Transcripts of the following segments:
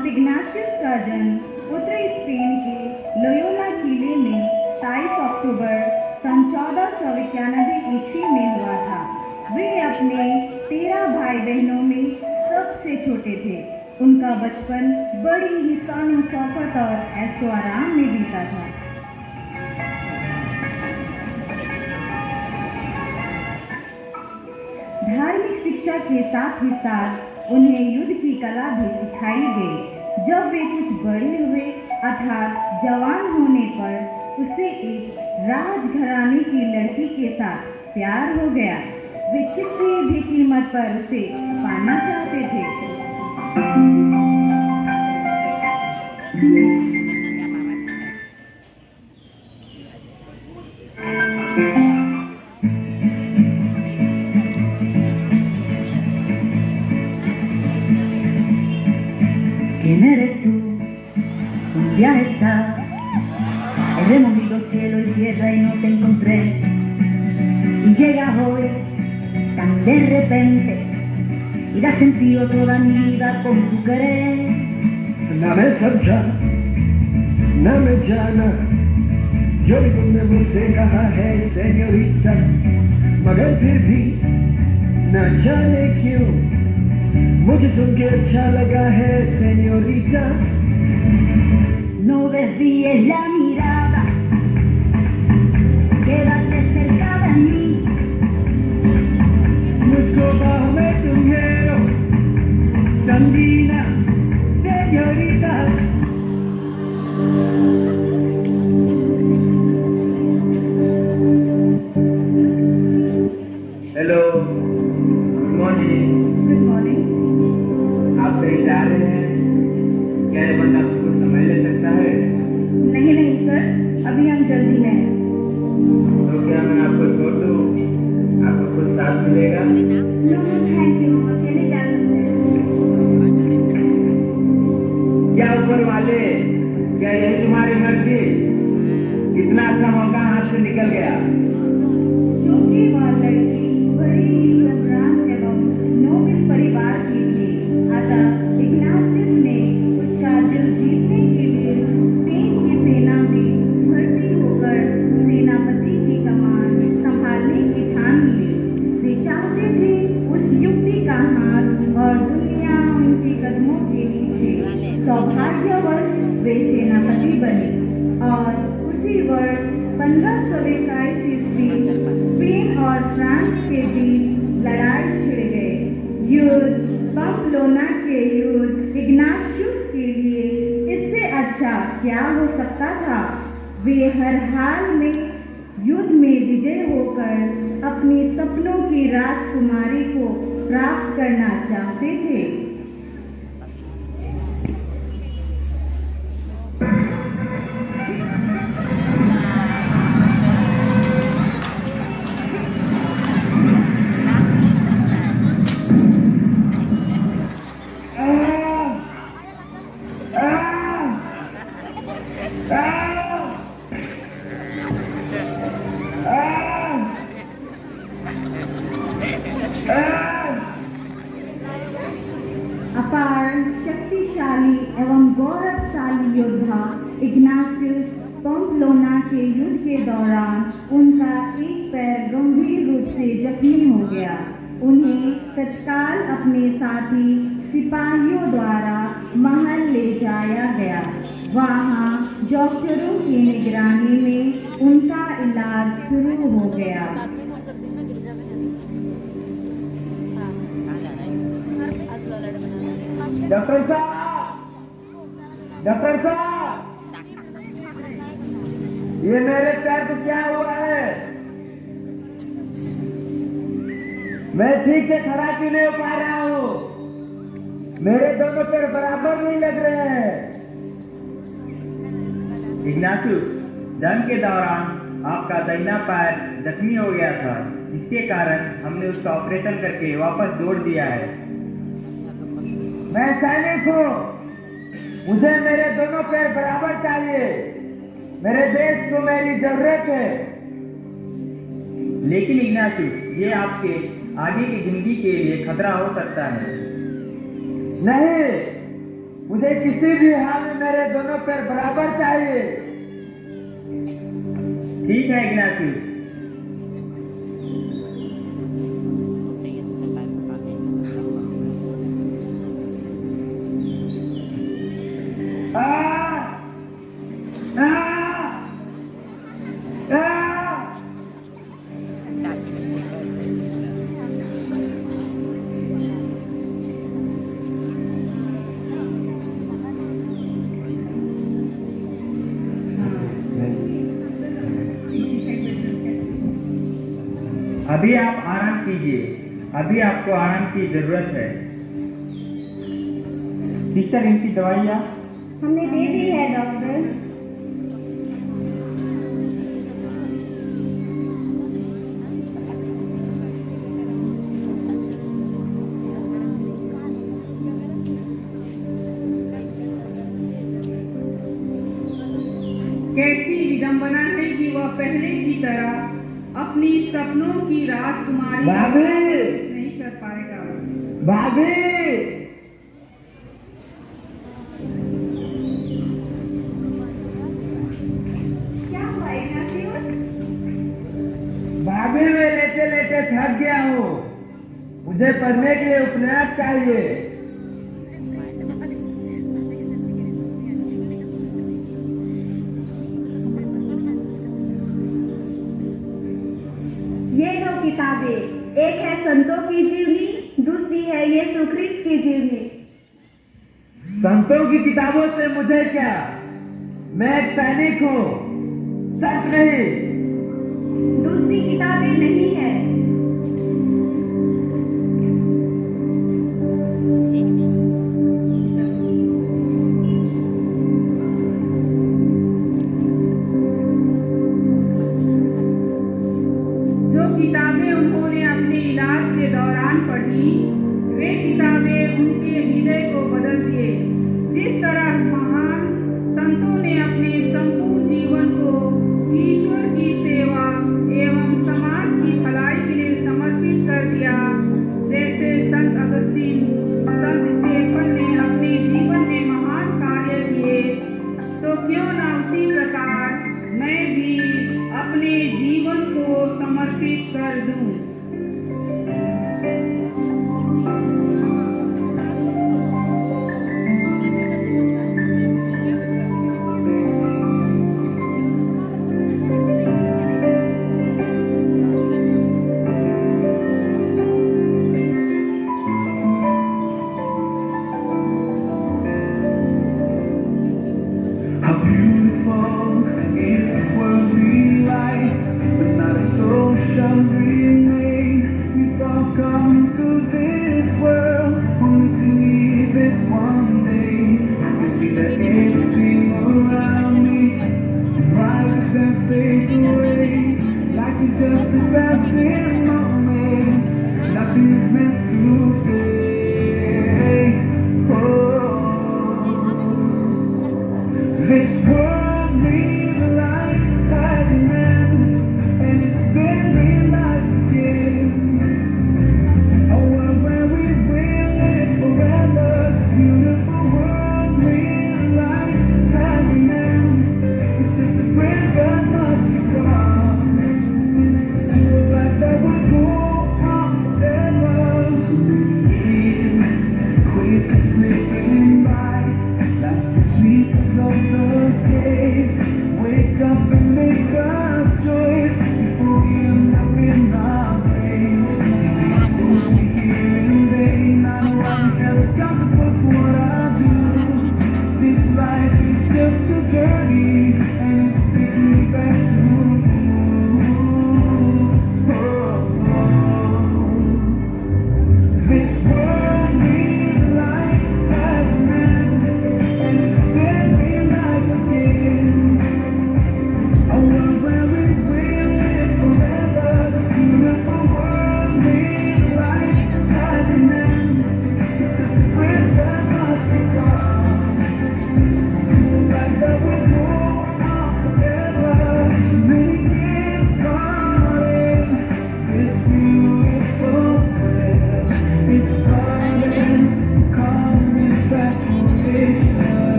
संत इग्नाशियस का जन्म उत्तरी स्पेन के लोयोला किले में 23 अक्टूबर सन 1491 ईस्वी में हुआ था। वे अपने 13 भाई बहनों में सबसे छोटे थे। उनका बचपन बड़ी ही शान शौकत और ऐशो आराम में बीता था। धार्मिक शिक्षा के साथ ही साथ उन्हें युद्ध की कला भी सिखाई गई। जब वे कुछ बड़े हुए अर्थात जवान होने पर उसे एक राजघराने की लड़की के साथ प्यार हो गया। वे किसी भी कीमत पर उसे पाना चाहते थे। ¿Quién eres tú? Un día estás, he removido cielo y tierra y no te encontré. Y llegas hoy tan de repente y das sentido toda mi vida con tu querer. ना मैं समझा ना मैं जाना जो भी तुमने मुझसे कहा है सेन्योरिटा, मगर फिर भी न जाने क्यों मुझे सुन के अच्छा लगा है senorita. No desvíes la mirada, quédate cerca de mí. मुझको बाहों में तुम घेरो संगीना senorita. Hello, good morning. Good morning. आप कहीं जा रहे हैं? क्या ये बंदा कुछ समय ले सकता है? नहीं नहीं सर, अभी हम जल्दी में हैं। तो क्या मैं आपको छोड़ दूं? आपको कुछ साथ मिलेगा? नो थैंक यू, अकेले जा सकते हैं। क्या ऊपर वाले, क्या यही तुम्हारी मर्जी? कितना अच्छा मौका हाथ से निकल गया। क्योंकि वह लड़की बड़ी ही संभ्रांत एवं नोबल परिवार की थी, अतः इग्नाशियस ने उसका दिल जीतने के लिए स्पेन की सेना में भर्ती होकर सेनापति की कमान संभालने की ठान ली। वे चाहते थे उस युक्ति का हाथ और दुनिया उनके कदमों के नीचे। सौभाग्यवश वे सेनापति बने और उसी वर्ष 1521 ईस्वी स्पेन और फ्रांस के बीच लड़ाई छिड़ गई। युद्ध पम्पलोना के युद्ध इग्नाशियस के लिए इससे अच्छा क्या हो सकता था। वे हर हाल में युद्ध में विजय होकर अपने सपनों की राजकुमारी को प्राप्त करना चाहते थे। अपार शक्तिशाली एवं गौरवशाली योद्धा इग्नाशियस पम्पलोना के युद्ध के दौरान उनका एक पैर गंभीर रूप से जख्मी हो गया। उन्हें तत्काल अपने साथी सिपाहियों द्वारा महल ले जाया गया। वहाँ डॉक्टरों की निगरानी में उनका इलाज शुरू हो गया। डॉक्टर साहब, डॉक्टर साहब, ये मेरे पैर को क्या हुआ है? मैं ठीक से खड़ा क्यों नहीं हो पा रहा हूँ? मेरे दोनों पैर बराबर नहीं लग रहे हैं। इग्नाशियस, जंग के दौरान आपका दाहिना पैर जख्मी हो गया था, जिसके कारण हमने उसका ऑपरेशन करके वापस जोड़ दिया है। मैं सैनिक हूँ, मुझे मेरे दोनों पैर बराबर चाहिए। मेरे देश को मेरी जरूरत है। लेकिन इग्नाशियस, ये आपके आगे की जिंदगी के लिए खतरा हो सकता है। नहीं, मुझे किसी भी हाल में मेरे दोनों पैर बराबर चाहिए। ठीक है इग्नासियस। अभी आप आराम कीजिए, अभी आपको आराम की जरूरत है। सिस्टर, इनकी दवाइयाँ हमने दे दी है डॉक्टर। कैसी विडंबना है कि वह पहले की तरह अपनी सपनों की राजकुमारी भाभी! नहीं कर पाएगा। भाभी, क्या हुआ इग्नासियस? भाभी मैं लेटे लेटे थक गया हूँ, मुझे पढ़ने के लिए उपन्यास चाहिए। ये दो किताबें, एक है संतों की जीवनी, दूसरी है यीशु ख्रिस्त की जीवनी। संतों की किताबों से मुझे क्या, मैं एक सैनिक हूँ, सच नहीं। दूसरी किताबें नहीं है। जो किताबें उन्होंने अपने इलाज के दौरान पढ़ी, वे किताबें उनके हृदय को बदल दिए। जिस तरह महान संतों ने अपने संपूर्ण जीवन को ईश्वर की सेवा एवं समाज की भलाई के लिए समर्पित कर दिया, जैसे संत अगस्तीन, संत स्टेफन ने अपने जीवन में महान कार्य किए, तो क्यों न उसी प्रकार मैं भी अपने जीवन को समर्पित कर दूं। How beautiful is this world we light, but not a soul shall remain.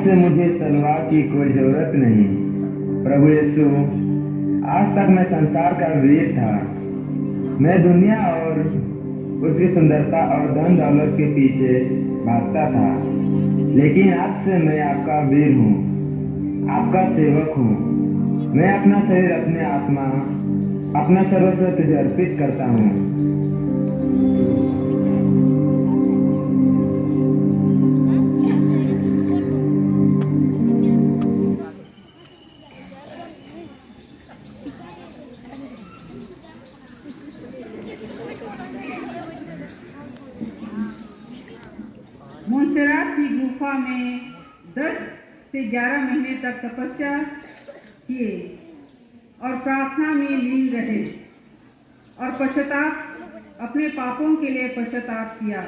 से मुझे तलवार की कोई जरूरत नहीं। प्रभु यीशु, आज तक मैं संसार का वीर था। मैं दुनिया और उसकी सुंदरता और धन दौलत के पीछे भागता था, लेकिन आज से मैं आपका वीर हूँ, आपका सेवक हूँ। मैं अपना शरीर, अपने आत्मा, अपना सर्वस्व तुझे अर्पित करता हूँ। मोंसेरात की गुफा में 10 से 11 महीने तक तपस्या किए और प्रार्थना में लीन रहे और पश्चाताप, अपने पापों के लिए पश्चाताप किया।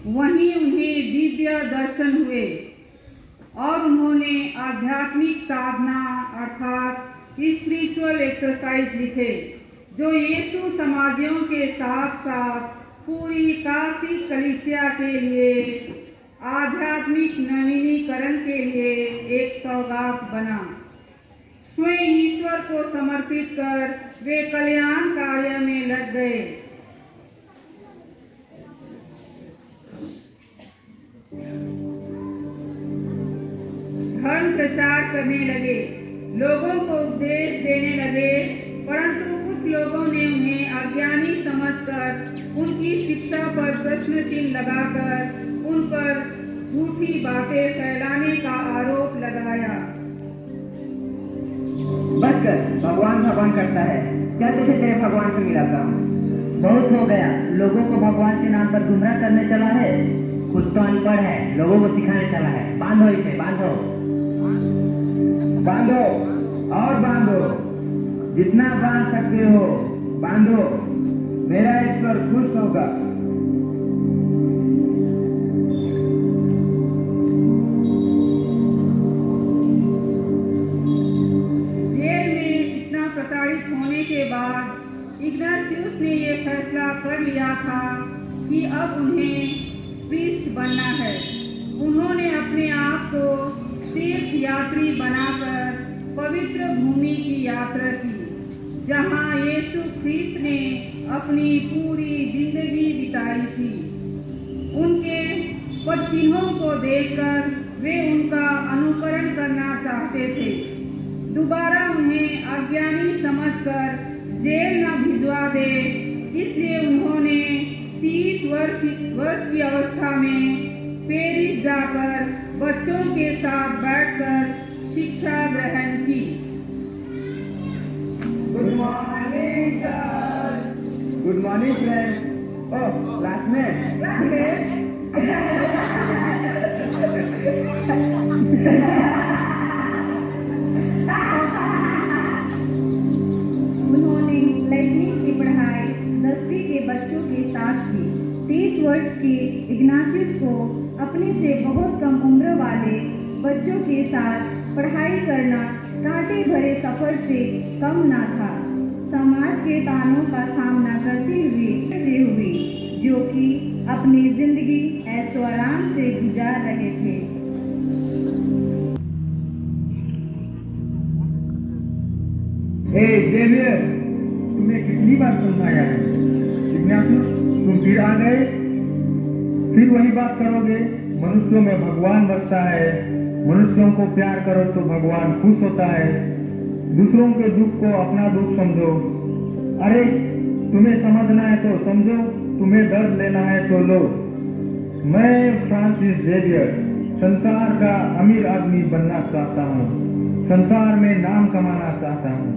वहीं उन्हें दिव्य दर्शन हुए और उन्होंने आध्यात्मिक साधना अर्थात स्पिरिचुअल एक्सरसाइज लिखे, जो यीशु समाजियों के साथ साथ पूरी कार्तिक कलीसिया के लिए आध्यात्मिक नवीनीकरण के लिए एक सौगात बना। स्वयं ईश्वर को समर्पित कर वे कल्याण कार्य में लग गए। धर्म प्रचार करने लगे, लोगों को उपदेश देने लगे, परंतु कुछ लोगों ने उन्हें अज्ञानी समझकर उनकी शिक्षा पर प्रश्न चिन्ह लगाकर उन पर झूठी बातें फैलाने का आरोप लगाया। बस कर, भगवान भगवान करता है, क्या तुझे तेरे भगवान से मिला था? बहुत हो गया, लोगों को भगवान के नाम पर गुमराह करने चला है। कुछ तो अनपढ़ है, लोगों को सिखाने चला है। बांधो इसे, बांधो, बांधो और बांधो, जितना बांध सकते हो बांधो, मेरा ईश्वर खुश होगा। जेल में इतना प्रताड़ित होने के बाद इग्नातियुस ने यह फैसला कर लिया था कि अब उन्हें प्रीस्ट बनना है। उन्होंने अपने आप को तीर्थ यात्री बनाकर पवित्र भूमि की यात्रा की, जहां यीशु ख्रीस्त ने अपनी पूरी जिंदगी बिताई थी। उनके पदचिन्हों को देखकर वे उनका अनुकरण करना चाहते थे। दोबारा उन्हें अज्ञानी समझकर जेल न भिजवा दे, इसलिए उन्होंने 30 वर्ष की अवस्था में पेरिस जाकर बच्चों के साथ बैठकर शिक्षा ग्रहण की। Good morning sir. Good morning friend. Oh classmate. उन्होंने लैटिन की पढ़ाई 10वीं के बच्चों के साथ की। 30 वर्ष के इग्नातियुस को अपने से बहुत कम उम्र वाले बच्चों के साथ पढ़ाई करना कांटे भरे सफर से कम ना था। समाज के तानों का सामना करते हुए जो कि अपनी जिंदगी ऐशो आराम से गुजार रहे थे। जेवियर, तुम्हें कितनी बार समझाया है? जिज्ञासु, तुम फिर आ गए? फिर वही बात करोगे? मनुष्यों में भगवान बसता है। मनुष्यों को प्यार करो तो भगवान खुश होता है। दूसरों के दुख को अपना दुख समझो। अरे, तुम्हें समझना है तो समझो, तुम्हें दर्द लेना है तो लो। मैं फ्रांसिस जेवियर संसार का अमीर आदमी बनना चाहता हूँ। संसार में नाम कमाना चाहता हूँ।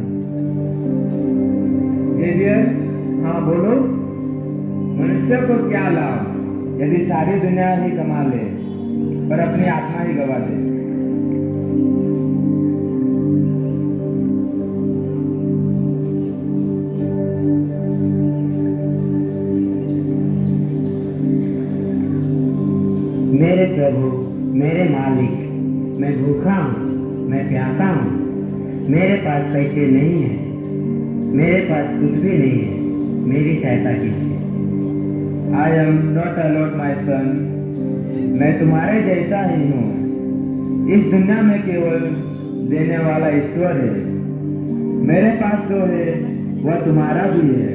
जेवियर, हाँ बोलो। मनुष्य को क्या लाभ यदि सारी दुनिया ही कमा ले पर अपनी आत्मा ही गवा दे? मेरे प्रभु, मेरे मालिक, मैं भूखा हूँ, मैं प्यासा हूँ। मेरे पास पैसे नहीं है, मेरे पास कुछ भी नहीं है। मेरी सहायता कीजिए। आई एम नॉट अलोन माई सन। मैं तुम्हारे जैसा ही हूँ। इस दुनिया में केवल देने वाला ईश्वर है। मेरे पास जो है वह तुम्हारा भी है।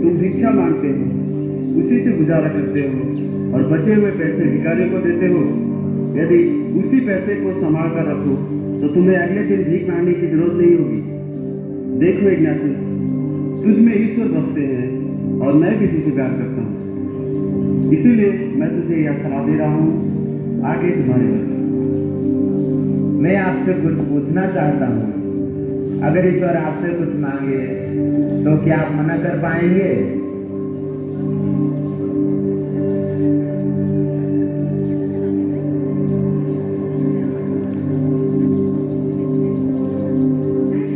तुम भिक्षा मांगते हो, उसी से गुजारा करते हो और बचे हुए पैसे भिखारियों को देते हो। यदि उसी पैसे को संभाल कर रखो तो तुम्हें अगले दिन भीख मांगने की जरूरत नहीं होगी। देखो इग्नातियस, तुझ में ईश्वर बसते हैं और मैं भी तुझे प्यार करता हूँ। इसीलिए मैं तुझे यह सलाह दे रहा हूँ, आगे तुम्हारे बस। मैं आपसे कुछ पूछना चाहता हूँ। अगर ईश्वर आपसे कुछ मांगे तो क्या आप मना कर पाएंगे?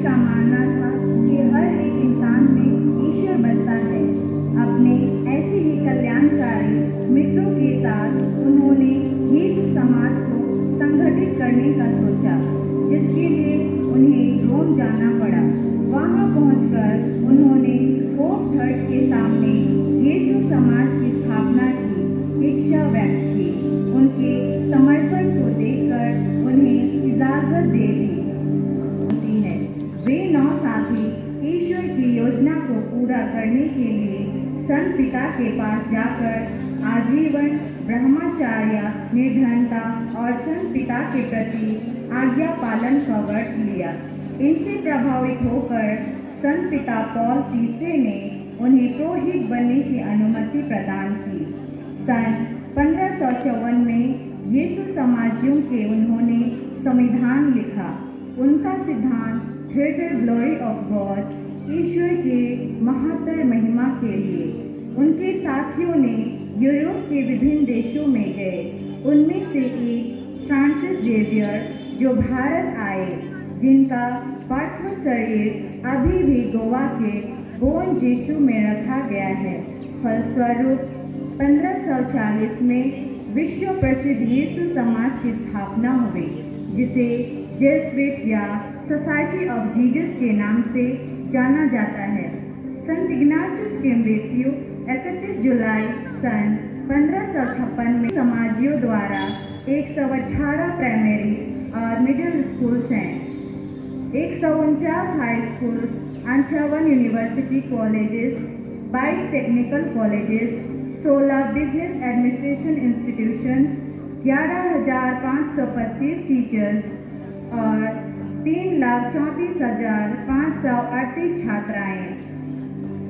का मानना था कि हर एक इंसान में ईश्वर बसता है। अपने ऐसे ही कल्याणकारी मित्रों के साथ उन्होंने यीशु समाज को संगठित करने का सोचा, जिसके लिए उन्हें रोम जाना पड़ा। वहां पहुंचकर उन्होंने पोप थर्ड के सामने यीशु समाज की स्थापना की इच्छा व्यक्त की। उनके समर्पण को देखकर उन्हें इजाजत दे दी है। वे 9 साथी ईश्वर की योजना को पूरा करने के लिए संत पिता के पास जाकर आजीवन ब्रह्मचर्य, निर्धनता और संत पिता के प्रति आज्ञा पालन का व्रत लिया। इनसे प्रभावित होकर संत पिता पॉल तीसरे ने उन्हें पुरोहित बनने की अनुमति प्रदान की। सन 1554 में यीशु समाजियों के उन्होंने संविधान लिखा। उनका सिद्धांत ग्रेटर ग्लोरी ऑफ गॉड, ईश्वर के महत्तर महिमा के लिए। उनके साथियों ने यूरोप के विभिन्न देशों में गए। उनमें से एक फ्रांसिस जेवियर जो भारत आए, जिनका पार्थिव शरीर अभी भी गोवा के बोन जेसु में रखा गया है। फलस्वरूप 1540 में विश्व प्रसिद्ध यीशु समाज की स्थापना हुई, जिसे जेसुइट या सोसाइटी ऑफ जीसस के नाम से जाना जाता है। संत इग्नातियस की मृत्यु 31 जुलाई सन 1556 में समाजियों द्वारा 118 प्राइमरी और मिडिल स्कूल्स हैं, 149 high school, 58 university colleges, 22 technical colleges, 16 business administration institution, 11,525 teachers और 3,34,538 छात्राएं।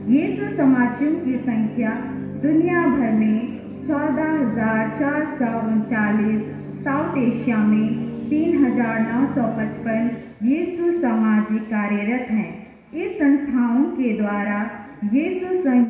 यीशु समाजियों की संख्या दुनिया भर में 14,439, साउथ एशिया में 3,955 यीशु समाजी कार्यरत हैं। इस संस्थाओं के द्वारा यीशु